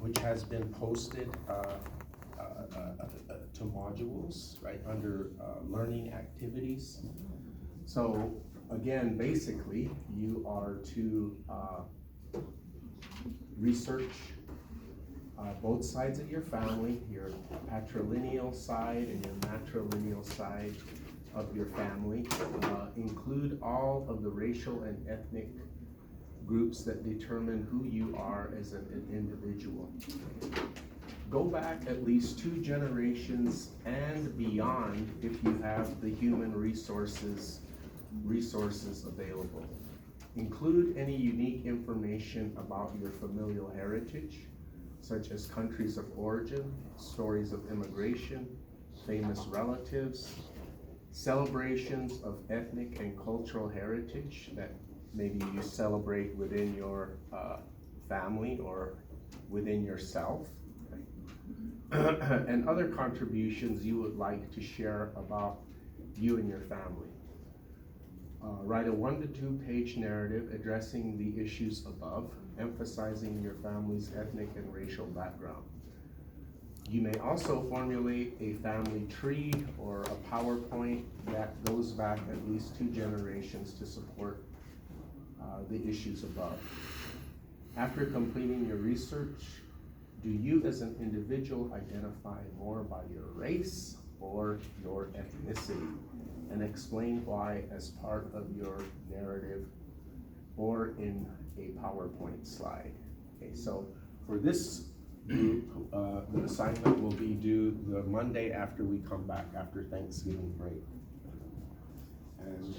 which has been posted to modules, right, under learning activities. So again, basically, you are to research both sides of your family, your patrilineal side and your matrilineal side of your family. Include all of the racial and ethnic groups that determine who you are as an individual. Go back at least 2 generations and beyond if you have the human resources available. Include any unique information about your familial heritage, such as countries of origin, stories of immigration, famous relatives, celebrations of ethnic and cultural heritage that maybe you celebrate within your family or within yourself, and other contributions you would like to share about you and your family. Write a 1 to 2 page narrative addressing the issues above, emphasizing your family's ethnic and racial background. You may also formulate a family tree or a PowerPoint that goes back at least 2 generations to support the issues above. After completing your research, do you as an individual identify more by your race or your ethnicity? And explain why as part of your narrative or in a PowerPoint slide. Okay, so for this group, the assignment will be due the Monday after we come back after Thanksgiving break. And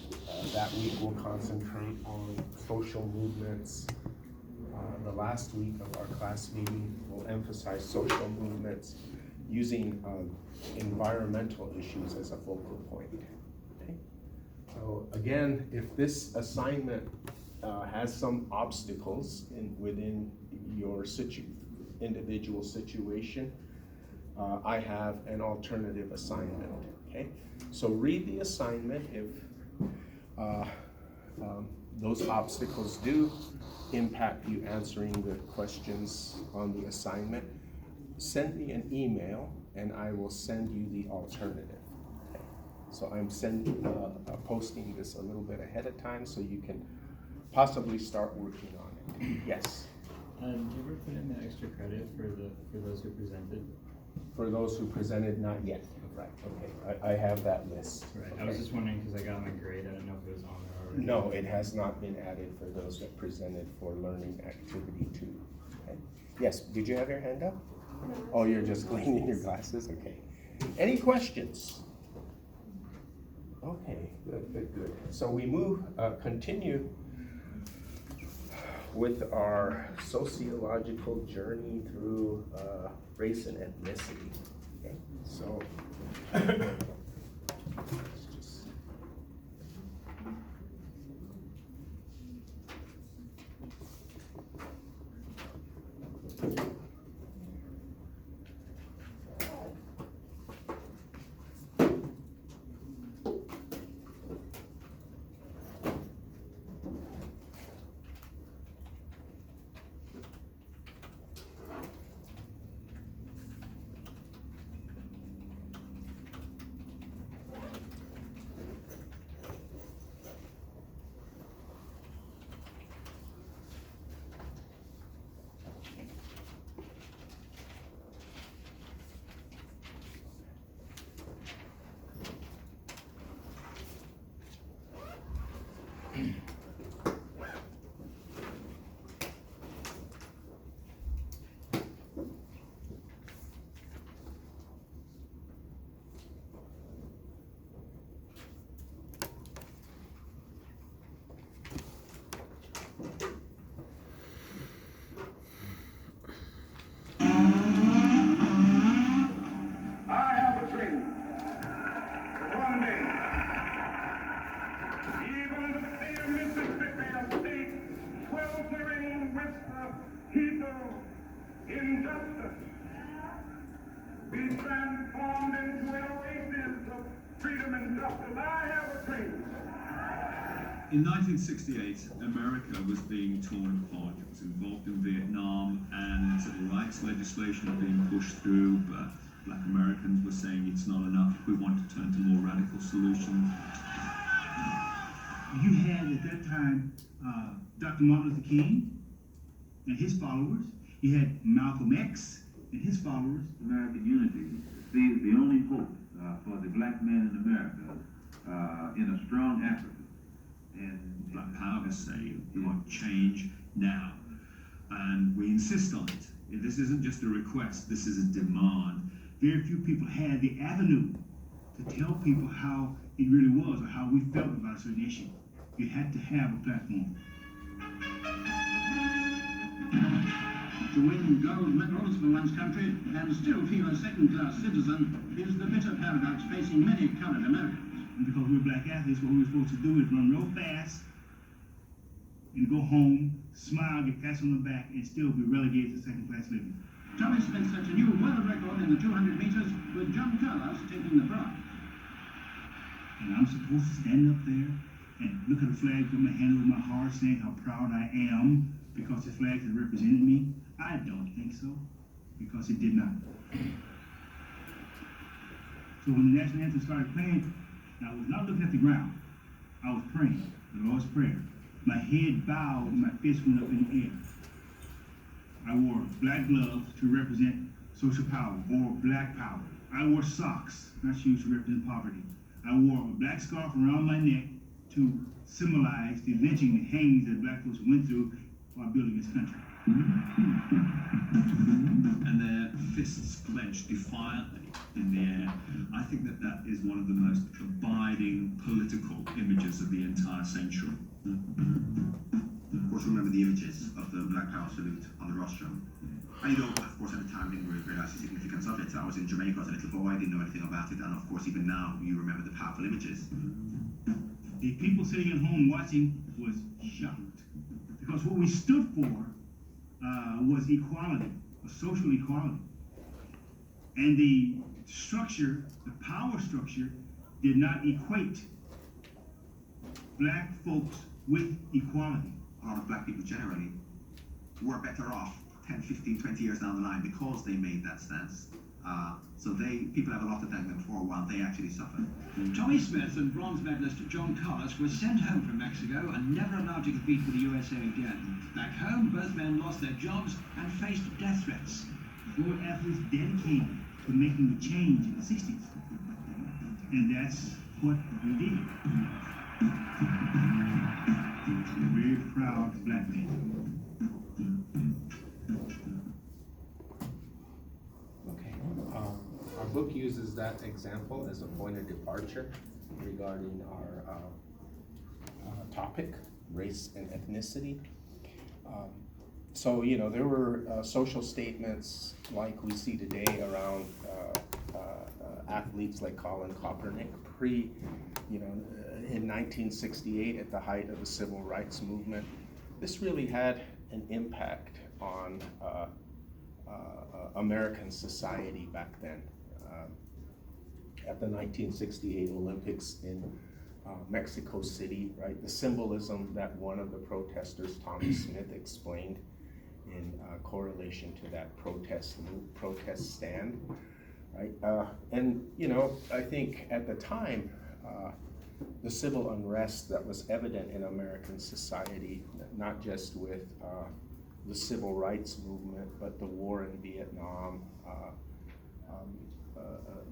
that week we'll concentrate on social movements. The last week of our class meeting will emphasize social movements using environmental issues as a focal point. Okay? So again, if this assignment has some obstacles within your individual situation, I have an alternative assignment. Okay, so read the assignment. If those obstacles do impact you answering the questions on the assignment, send me an email and I will send you the alternative. Okay. So I'm posting this a little bit ahead of time so you can possibly start working on it. Yes? Do you ever put in the extra credit for those who presented? For those who presented, not yet. Right, okay, I have that list. Right, okay. I was just wondering because I got my grade, I didn't know if it was on there already. No, it has not been added for those that presented for learning activity 2. Okay. Yes, did you have your hand up? No. Oh, you're just cleaning your glasses? Okay. Any questions? Okay, good. So we continue with our sociological journey through race and ethnicity. Okay, so injustice be transformed into an oasis of freedom and justice. I have a dream. In 1968, America was being torn apart. It was involved in Vietnam, and and civil rights legislation being pushed through, but Black Americans were saying it's not enough. We want to turn to more radical solutions. You had at that time Dr. Martin Luther King and his followers. You had Malcolm X and his followers. American unity is the only hope for the black man in America in a strong Africa. And Black Power say we want change now, and we insist on it. This isn't just a request, this is a demand. Very few people had the avenue to tell people how it really was or how we felt about a certain issue. You had to have a platform. To win gold medals for one's country and still feel a second-class citizen is the bitter paradox facing many colored Americans. And because we're black athletes, what we were supposed to do is run real fast and go home, smile, get pats on the back, and still be relegated to second-class living. Tommy Smith sets a new world record in the 200 meters with John Carlos taking the bronze. And I'm supposed to stand up there and look at the flag, put my hand over my heart, saying how proud I am because the flag has represented me? I don't think so, because it did not. So when the national anthem started playing, I was not looking at the ground. I was praying, the Lord's Prayer. My head bowed and my fist went up in the air. I wore black gloves to represent social power, or black power. I wore socks, not shoes, to represent poverty. I wore a black scarf around my neck to symbolize the lynching and hangings that black folks went through while building this country. And their fists clenched defiantly in the air. I think that that is one of the most abiding political images of the entire century. Of course, remember the images of the Black Power salute on the rostrum. I don't, of course, at the time didn't realize the significance of it. I was in Jamaica as a little boy, didn't know anything about it, and of course, even now, you remember the powerful images. The people sitting at home watching was shocked, because what we stood for was equality, a social equality. And the structure, the power structure, did not equate black folks with equality. A lot of black people generally were better off 10, 15, 20 years down the line because they made that stance. So people have a lot to thank them for while they actually suffered. Tommy Smith and bronze medalist John Carlos were sent home from Mexico and never allowed to compete for the USA again. Back home, both men lost their jobs and faced death threats. Four athletes dedicated to making the change in the 60s. And that's what we did. We're very proud black men. Okay. Our book uses that example as a point of departure regarding our topic, race and ethnicity. So, there were social statements like we see today around athletes like Colin Kaepernick in 1968 at the height of the civil rights movement. This really had an impact on American society back then. At the 1968 Olympics in Mexico City, right? The symbolism that one of the protesters, Tommy Smith, explained in correlation to that protest stand, right? And I think at the time, the civil unrest that was evident in American society, not just with the civil rights movement, but the war in Vietnam,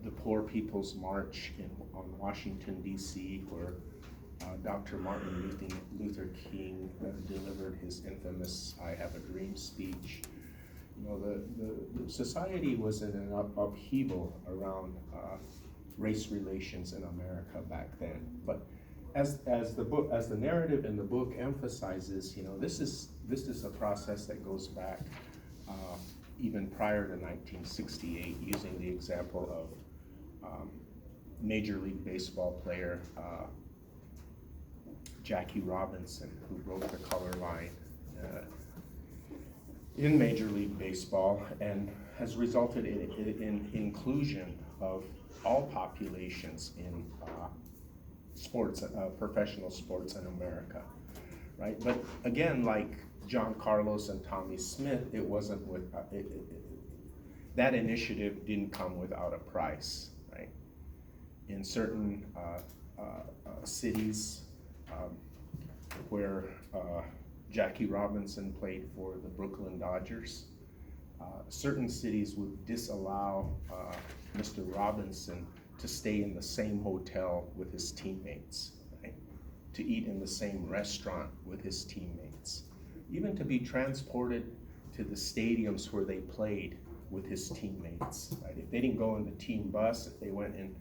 the Poor People's March on Washington, D.C., where Dr. Martin Luther King delivered his infamous "I Have a Dream" speech. The society was in an upheaval around race relations in America back then. But as the narrative in the book emphasizes, this is a process that goes back even prior to 1968, using the example of Major League Baseball player Jackie Robinson, who broke the color line in Major League Baseball, and has resulted in inclusion of all populations in sports, professional sports in America, right? But again, like John Carlos and Tommy Smith, it wasn't with, that initiative didn't come without a price, right? In certain cities where Jackie Robinson played for the Brooklyn Dodgers, certain cities would disallow Mr. Robinson to stay in the same hotel with his teammates, right? To eat in the same restaurant with his teammates, even to be transported to the stadiums where they played with his teammates, right? If they didn't go in the team bus, if they went in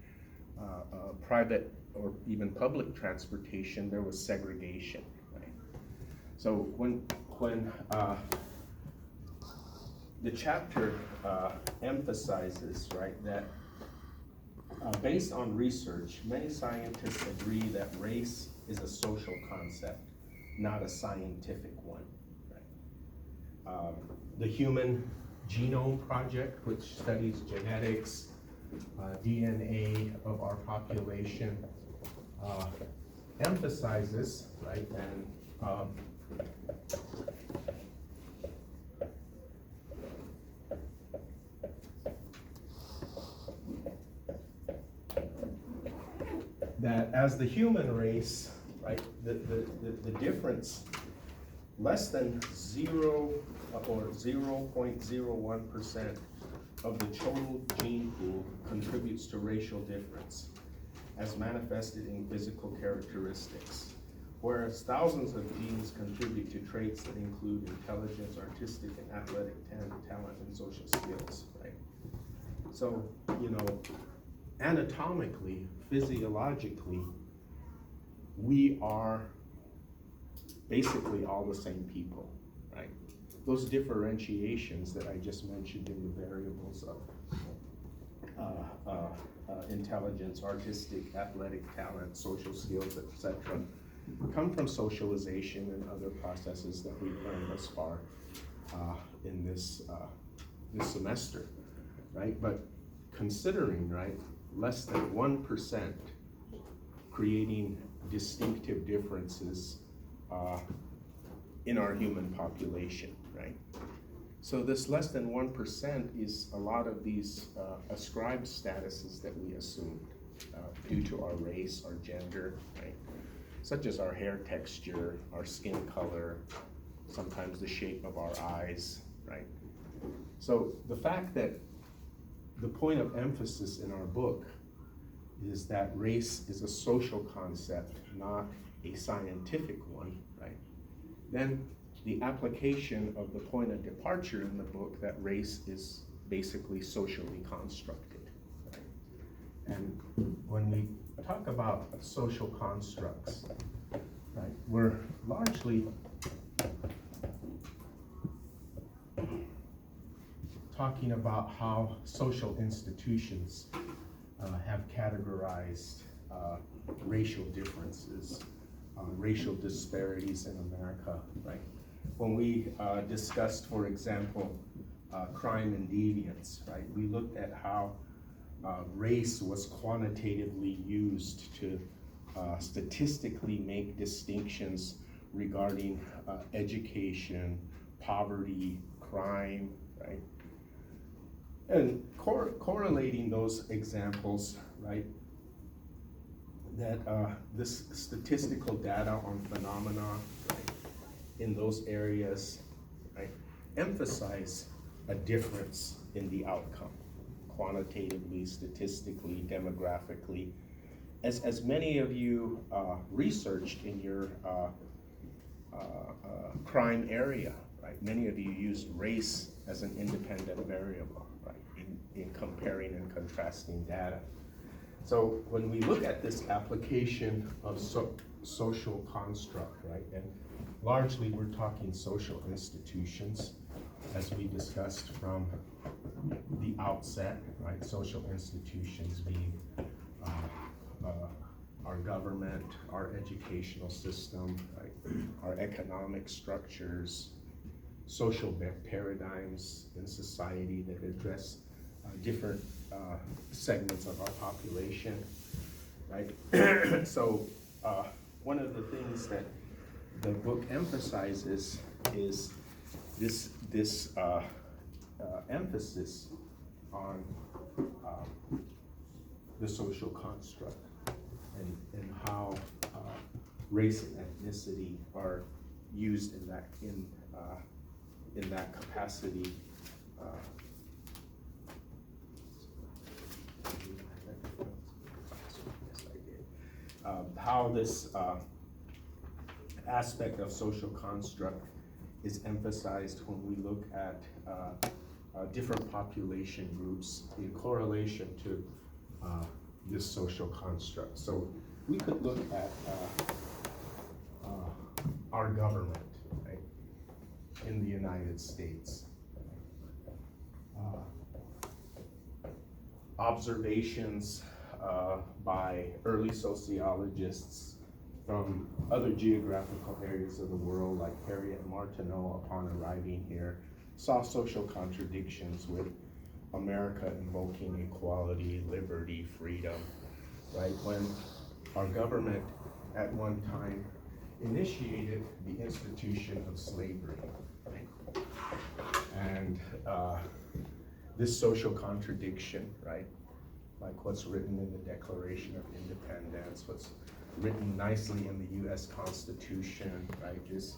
private or even public transportation, there was segregation, right? So when the chapter emphasizes, right, that based on research, many scientists agree that race is a social concept, not a scientific one, right? The Human Genome Project, which studies genetics, DNA of our population, emphasizes, right, and that as the human race, right, the difference, less than 0 or 0.01% of the total gene pool contributes to racial difference as manifested in physical characteristics, whereas thousands of genes contribute to traits that include intelligence, artistic and athletic talent, and social skills, right? So, you know, anatomically, physiologically, we are basically all the same people, right? Those differentiations that I just mentioned in the variables of intelligence, artistic, athletic talent, social skills, etc., come from socialization and other processes that we've learned thus far in this semester, right? But considering, right, less than 1% creating distinctive differences in our human population, right? So this less than 1% is a lot of these ascribed statuses that we assumed due to our race, our gender, right? Such as our hair texture, our skin color, sometimes the shape of our eyes, right? So the fact that the point of emphasis in our book is that race is a social concept, not a scientific one, right? Then the application of the point of departure in the book, that race is basically socially constructed, right? And when we talk about social constructs, right, we're largely talking about how social institutions have categorized racial differences, racial disparities in America, right? When we discussed, for example, crime and deviance, right? We looked at how race was quantitatively used to statistically make distinctions regarding education, poverty, crime, right? And correlating those examples, right, that this statistical data on phenomena, right, in those areas, right, emphasize a difference in the outcome, quantitatively, statistically, demographically. As many of you researched in your crime area, right, many of you used race as an independent variable, right, in comparing and contrasting data. So when we look at this application of social construct, right, and largely we're talking social institutions, as we discussed from the outset, right, social institutions being our government, our educational system, right, our economic structures, social paradigms in society that address different segments of our population, right? So one of the things that the book emphasizes is this emphasis on the social construct and how race and ethnicity are used in that capacity. How this aspect of social construct is emphasized when we look at different population groups in correlation to this social construct. So we could look at our government, right, in the United States. Observations by early sociologists from other geographical areas of the world, like Harriet Martineau, upon arriving here, saw social contradictions with America invoking equality, liberty, freedom, right? When our government at one time initiated the institution of slavery, right? And this social contradiction, right? Like what's written in the Declaration of Independence, what's written nicely in the US Constitution, right, is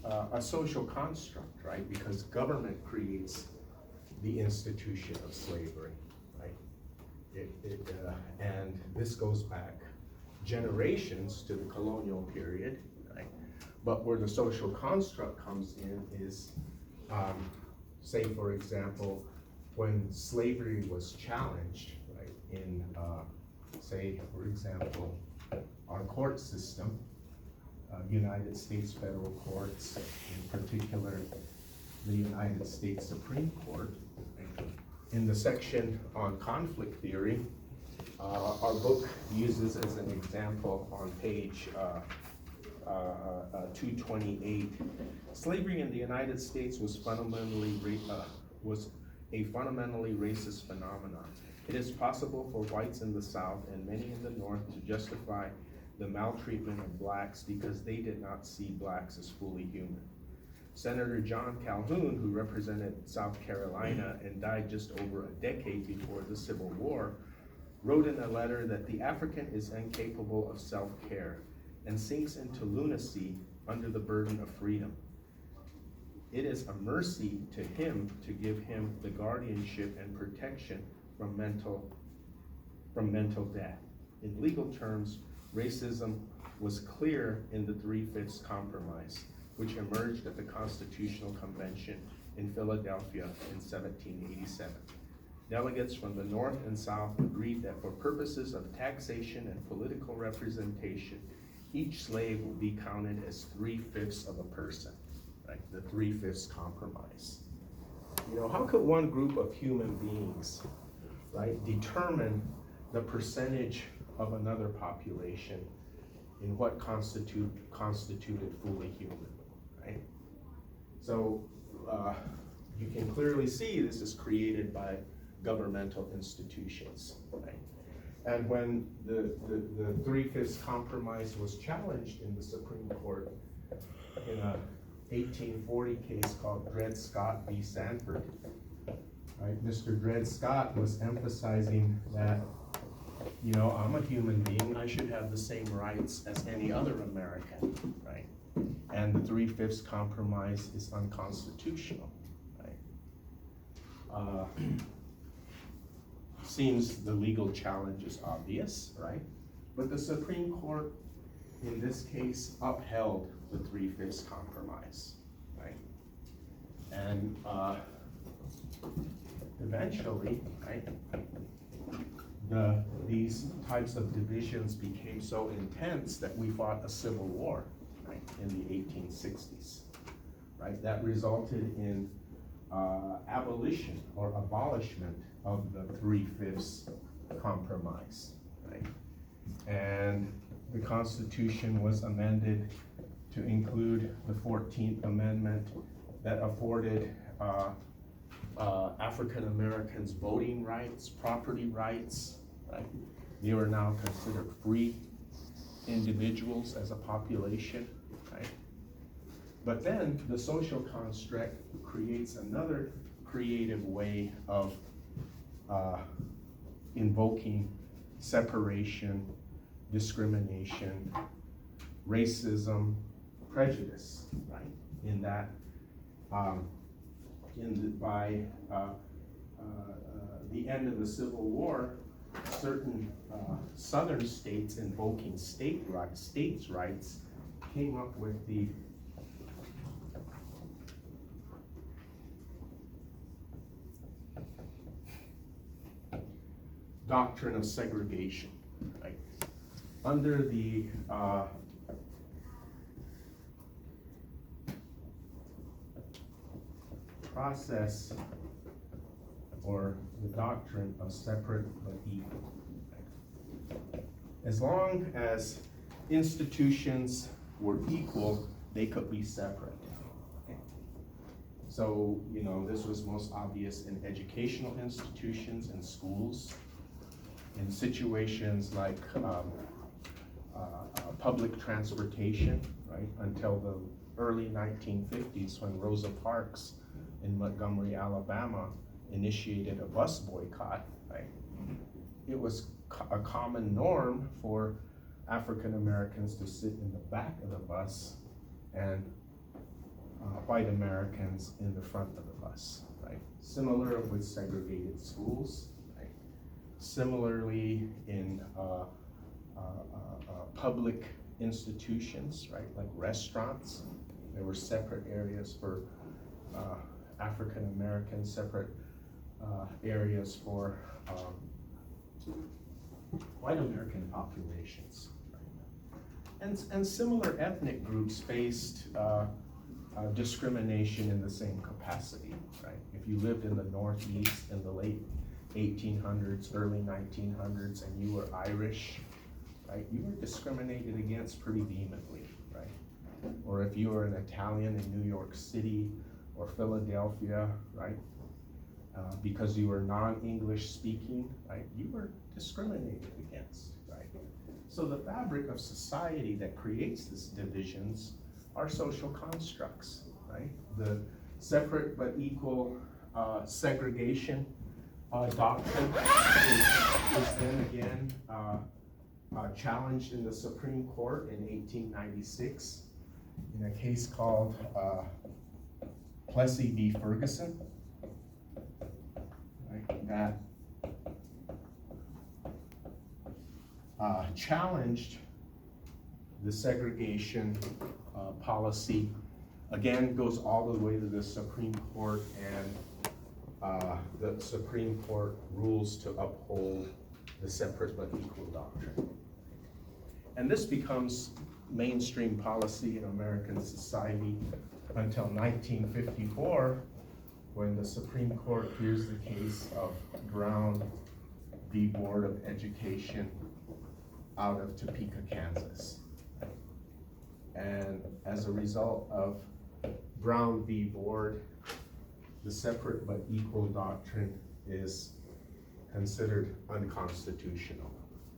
a social construct, right? Because government creates the institution of slavery, right? And this goes back generations to the colonial period, right? But where the social construct comes in is, say for example, when slavery was challenged, right, in, say for example, our court system, United States federal courts, in particular the United States Supreme Court. In the section on conflict theory, our book uses as an example on page 228, slavery in the United States was a fundamentally racist phenomenon. It is possible for whites in the South and many in the North to justify the maltreatment of blacks because they did not see blacks as fully human. Senator John Calhoun, who represented South Carolina and died just over a decade before the Civil War, wrote in a letter that the African is incapable of self-care and sinks into lunacy under the burden of freedom. It is a mercy to him to give him the guardianship and protection from mental death. In legal terms, racism was clear in the 3/5 Compromise, which emerged at the Constitutional Convention in Philadelphia in 1787. Delegates from the North and South agreed that for purposes of taxation and political representation, each slave will be counted as 3/5 of a person, right? The 3/5 Compromise. You know, how could one group of human beings, right, determine the percentage of another population in what constituted fully human, right? So you can clearly see this is created by governmental institutions, right? And when the 3/5 Compromise was challenged in the Supreme Court in a 1840 case called Dred Scott v. Sanford, right? Mr. Dred Scott was emphasizing that, you know, I'm a human being, I should have the same rights as any other American, right? And the 3/5 Compromise is unconstitutional, right? Seems the legal challenge is obvious, right? But the Supreme Court, in this case, upheld the 3/5 Compromise, right? And eventually, right, these types of divisions became so intense that we fought a civil war, right, in the 1860s, right? That resulted in abolition or abolishment of the 3/5 Compromise, right? And the Constitution was amended to include the 14th Amendment that afforded African Americans voting rights, property rights, right? They were now considered free individuals as a population, right? But then the social construct creates another creative way of invoking separation, discrimination, racism, prejudice, right? In that, by the end of the Civil War, certain southern states invoking states' rights came up with the doctrine of segregation, right? Under the process or the doctrine of separate but equal. As long as institutions were equal, they could be separate. So, you know, this was most obvious in educational institutions and schools, in situations like public transportation, right? Until the early 1950s, when Rosa Parks in Montgomery, Alabama, initiated a bus boycott, right? It was a common norm for African Americans to sit in the back of the bus and white Americans in the front of the bus, right? Similar with segregated schools, right? Similarly in public institutions, right? Like restaurants, there were separate areas for African Americans, separate areas for white American populations. Right? And similar ethnic groups faced discrimination in the same capacity, right? If you lived in the Northeast in the late 1800s, early 1900s, and you were Irish, right, you were discriminated against pretty vehemently, right? Or if you were an Italian in New York City or Philadelphia, right, because you were non-English speaking, right, you were discriminated against, right? So the fabric of society that creates these divisions are social constructs, right? The separate but equal segregation doctrine is then again challenged in the Supreme Court in 1896 in a case called Plessy v. Ferguson, right? That challenged the segregation policy. Again, goes all the way to the Supreme Court, and the Supreme Court rules to uphold the separate but equal doctrine. And this becomes mainstream policy in American society until 1954, when the Supreme Court hears the case of Brown v. Board of Education out of Topeka, Kansas. And as a result of Brown v. Board, the separate but equal doctrine is considered unconstitutional,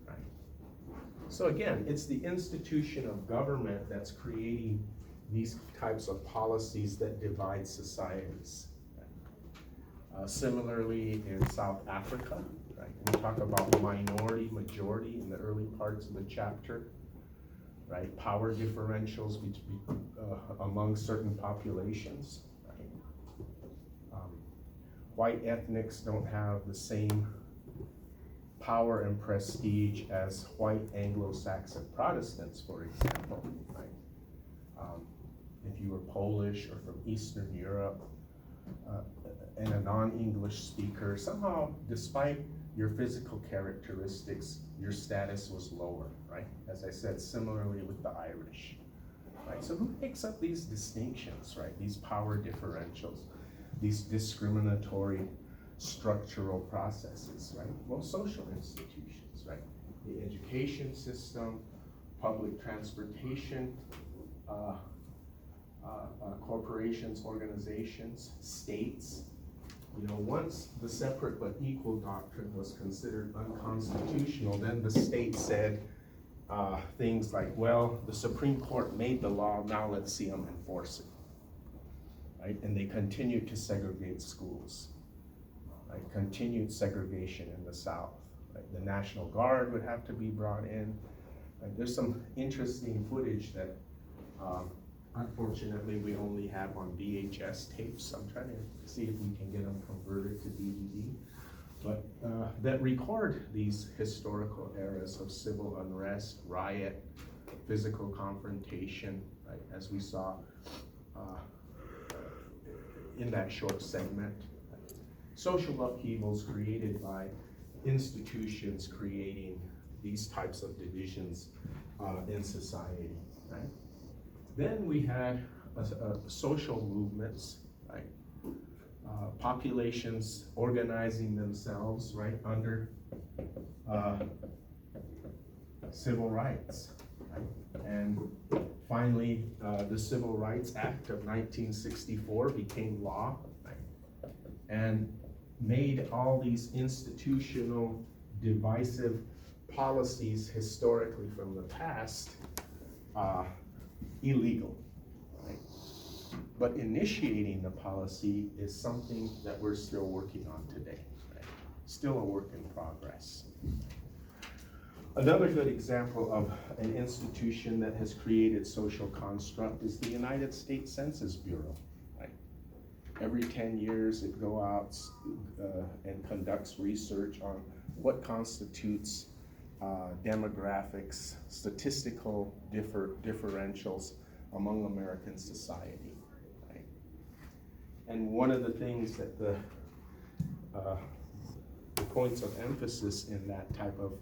right? So again, it's the institution of government that's creating these types of policies that divide societies. Similarly, in South Africa, right? We talk about minority, majority in the early parts of the chapter, right? Power differentials between, among certain populations, right? White ethnics don't have the same power and prestige as white Anglo-Saxon Protestants, for example, right? If you were Polish or from Eastern Europe and a non-English speaker, somehow, despite your physical characteristics, your status was lower, right? As I said, similarly with the Irish, right? So who makes up these distinctions, right? These power differentials, these discriminatory structural processes, right? Well, social institutions, right? The education system, public transportation, corporations, organizations, states. You know, once the separate but equal doctrine was considered unconstitutional, then the state said things like, well, the Supreme Court made the law, now let's see them enforce it, right? And they continued to segregate schools, right? Continued segregation in the South, right? The National Guard would have to be brought in. There's some interesting footage that unfortunately we only have on VHS tapes. I'm trying to see if we can get them converted to DVD. But that record these historical eras of civil unrest, riot, physical confrontation, right, as we saw in that short segment. Social upheavals created by institutions creating these types of divisions in society, right? Then we had social movements, right? Populations organizing themselves, right, under civil rights, right? And finally, the Civil Rights Act of 1964 became law, right? And made all these institutional divisive policies historically from the past illegal, right? But initiating the policy is something that we're still working on today, right? Still a work in progress. Another good example of an institution that has created social construct is the United States Census Bureau, right? Every 10 years it goes out and conducts research on what constitutes demographics, statistical differentials among American society, right? And one of the things that the points of emphasis in that type of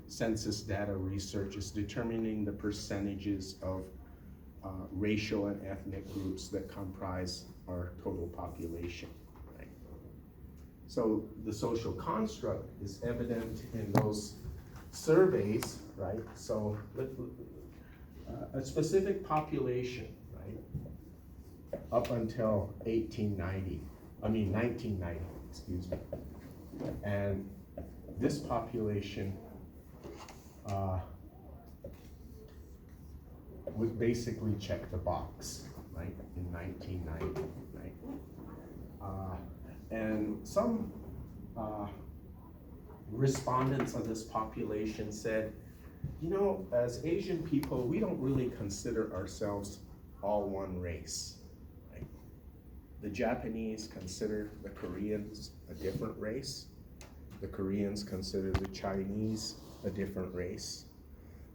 census data research is determining the percentages of racial and ethnic groups that comprise our total population, right? So the social construct is evident in those surveys, right? So a specific population, right, up until 1990, excuse me. And this population would basically check the box, right, in 1990, right? And some respondents of this population said, you know, as Asian people, we don't really consider ourselves all one race, right? The Japanese consider the Koreans a different race. The Koreans consider the Chinese a different race.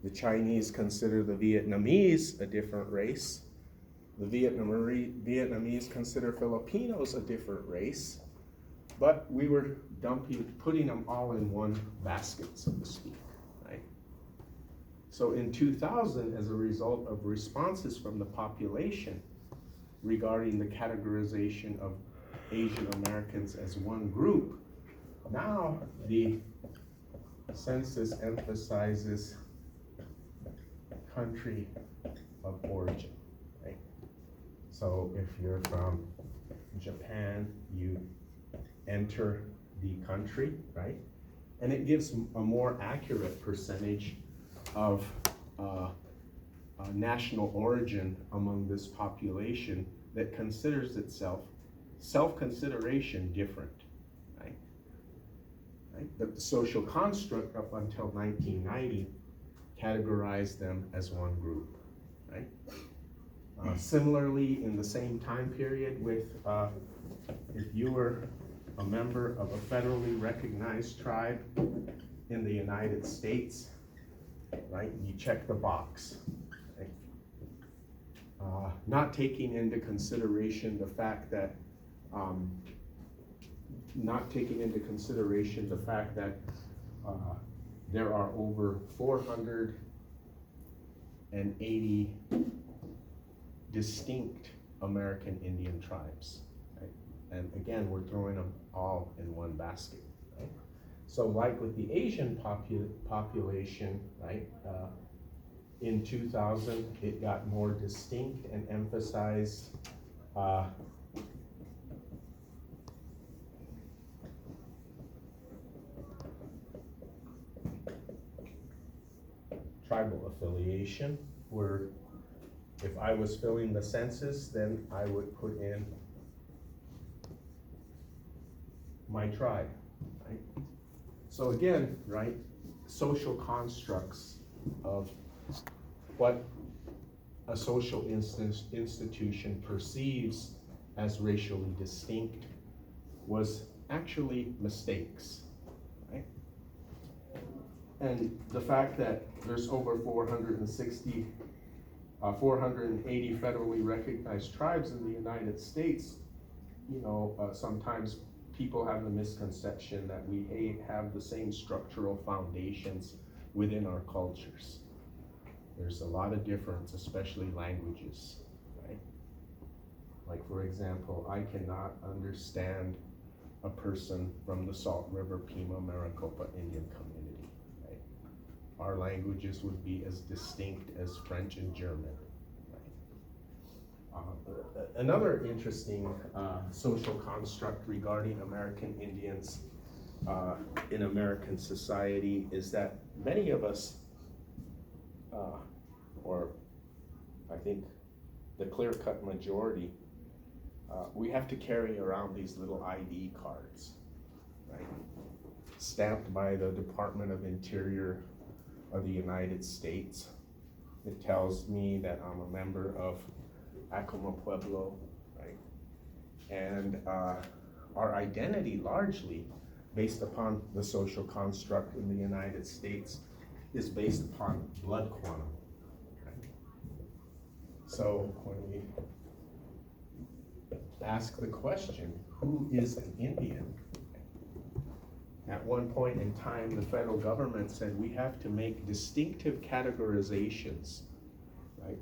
The Chinese consider the Vietnamese a different race. The Vietnamese consider Filipinos a different race. But we were putting them all in one basket, so to speak, right? So in 2000, as a result of responses from the population regarding the categorization of Asian Americans as one group, now the census emphasizes country of origin, right? So if you're from Japan, you enter the country, right? And it gives a more accurate percentage of national origin among this population that considers itself self-consideration different, right? But the social construct up until 1990 categorized them as one group, right? Similarly, in the same time period with, if you were a member of a federally recognized tribe in the United States, right, you check the box, right? Not taking into consideration the fact that there are over 480 distinct American Indian tribes, right? And again, we're throwing them all in one basket, right? So like with the Asian population, right, in 2000, it got more distinct and emphasized tribal affiliation, where if I was filling the census, then I would put in my tribe, right? So again, right, social constructs of what a social institution perceives as racially distinct was actually mistakes, right? And the fact that there's over 480 federally recognized tribes in the United States, you know, sometimes people have the misconception that we have the same structural foundations within our cultures. There's a lot of difference, especially languages, right? Like, for example, I cannot understand a person from the Salt River Pima Maricopa Indian community, right? Our languages would be as distinct as French and German, right? Another interesting social construct regarding American Indians in American society is that many of us, or I think the clear-cut majority, we have to carry around these little ID cards, right? Stamped by the Department of Interior of the United States. It tells me that I'm a member of Acoma Pueblo, right? And our identity, largely based upon the social construct in the United States, is based upon blood quantum. Right? So when we ask the question, who is an Indian? At one point in time, the federal government said we have to make distinctive categorizations, right,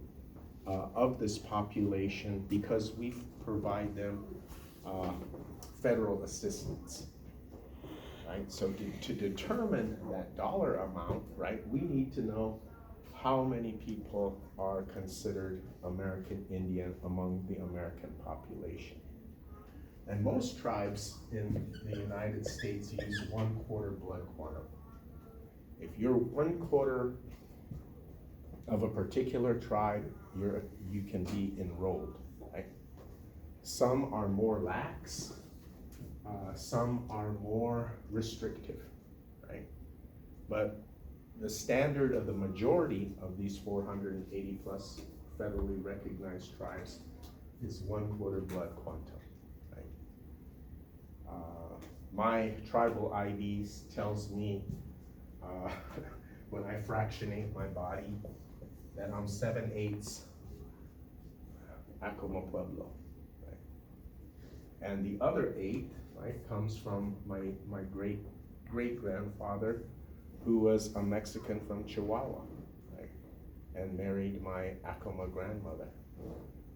of this population because we provide them federal assistance, right? So to determine that dollar amount, right, we need to know how many people are considered American Indian among the American population. And most tribes in the United States use 1/4 blood quantum. If you're 1/4 of a particular tribe, you can be enrolled, right? Some are more lax, some are more restrictive, right? But the standard of the majority of these 480 plus federally recognized tribes is 1/4 blood quantum. My tribal IDs tells me when I fractionate my body that I'm 7/8 Acoma Pueblo, right? And the other 8, right, comes from my great grandfather, who was a Mexican from Chihuahua, right, and married my Acoma grandmother.